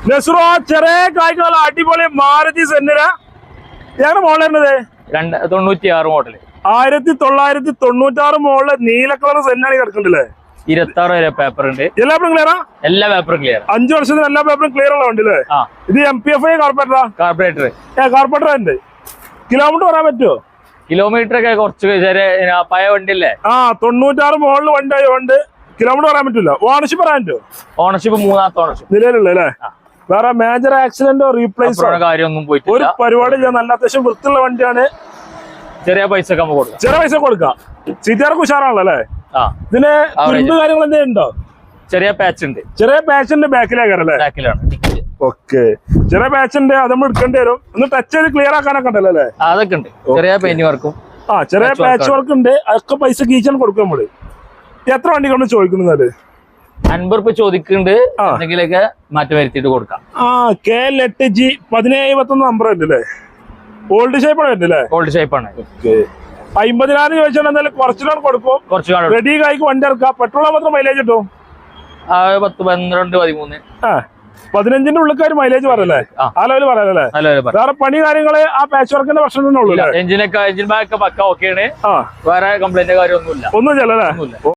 നെസ്രോ ചെറിയ കായ്ക്കുള്ള അടിപൊളി മാരുതി സെന്നര ഏതാണ് മോഡൽ വരുന്നത്? 96 മോഡല്. 1996 മോഡല് നീല കളർ സെന്നാണ് കിടക്കണ്ടല്ലേ? 26 വരെ പേപ്പർ ഉണ്ട്. എല്ലാ പേപ്പറും ക്ലിയറാ? എല്ലാ പേപ്പറും ക്ലിയർ. 5 വർഷത്തിന് എല്ലാ പേപ്പറും ക്ലിയർ ഉള്ള വണ്ടില്ലേ? ഇത് MPF കാർപ്പറേറ്ററാ? കാർപ്പറേറ്റർ. കാർപ്പറേറ്റർ ഉണ്ട്. കിലോമീറ്റർ പറയാൻ പറ്റുമോ? കിലോമീറ്റർ ഒക്കെ കുറച്ച് പഴയ വണ്ടി അല്ലേ? 96 മോഡൽ വണ്ടി ആയതുകൊണ്ട് കിലോമീറ്റർ പറയാൻ പറ്റില്ല. ഓണർഷിപ്പ് പറയാൻ പറ്റുമോ? ഓണർഷിപ്പ് 3ാമത്തെ ഓണർഷിപ്പ് നിലവിലുള്ള അല്ലേ? വേറെ മേജർ ആക്സിഡന്റോ റീപ്ലേസോ കാര്യമൊന്നും പോയിട്ട് ഒരു പരിപാടി ചെയ്യാൻ നല്ല അത്യാവശ്യം വൃത്തിയുള്ള വണ്ടിയാണ്. ചെറിയ പൈസ കൊടുക്കാം. ചെറിയ പൈസ കൊടുക്കാം. സീറ്റാർക്ക് ഉഷാറാണല്ലോ അല്ലേ? ഇതിന് കാര്യങ്ങൾ എന്തെങ്കിലും ഉണ്ടോ? ചെറിയ പാച്ച് ഉണ്ട്. ചെറിയ പാച്ചിന്റെ ബാക്കിലേക്കാണല്ലേ? ബാക്കിലാണ്. ഓക്കെ, ചെറിയ പാച്ചിന്റെ അത് നമ്മൾ എടുക്കേണ്ടി വരും. ഒന്ന് ടച്ച് ചെയ്ത് ക്ലിയർ ആക്കാനൊക്കെ ഉണ്ടല്ലോ അല്ലേ? അതൊക്കെ ഉണ്ട്. ചെറിയ പെയിന്റ് വർക്കും ചെറിയ പാച്ച് വർക്ക് ഉണ്ട്. അതൊക്കെ പൈസ കീച്ചാൻ കൊടുക്കും നമ്മള്. എത്ര വണ്ടി കൊണ്ട് ചോദിക്കുന്നത്? 50 രൂപ ചോദിക്കുന്നുണ്ട്. എന്തെങ്കിലൊക്കെ മാറ്റം വരുത്തിയിട്ട് കൊടുക്കാം. KL8G 1771 നമ്പർ ഉണ്ടല്ലേ? ഓൾഡ് ഷേപ്പാണ് വരുന്നല്ലേ? ഓൾഡ് ഷേപ്പാണ്. 50,000 ചോദിച്ചാൽ എന്തായാലും കുറച്ചിലാണ് കൊടുക്കും. റെഡി കായ്ക്ക് വണ്ടി ഇറക്കാം. പെട്രോൾ മാത്രം മൈലേജ് കിട്ടും. 10, 12, 13. 15ന്റെ ഉള്ളിക്കാർ മൈലേജ് പറയല്ലേ? ആ ലെവല് പറയാനല്ലേ? വേറെ പണി കാര്യങ്ങള് ആ പാച്ച് വർക്കിന്റെ പ്രശ്നം തന്നെ ഉള്ളൂ. എഞ്ചിൻ ബാഗ് ഒക്കെ പക്ക ഓക്കെയാണ്. വേറെ കംപ്ലൈന്റ് കാര്യമൊന്നുമില്ല. ഒന്നും ചെല്ലല്ലേ?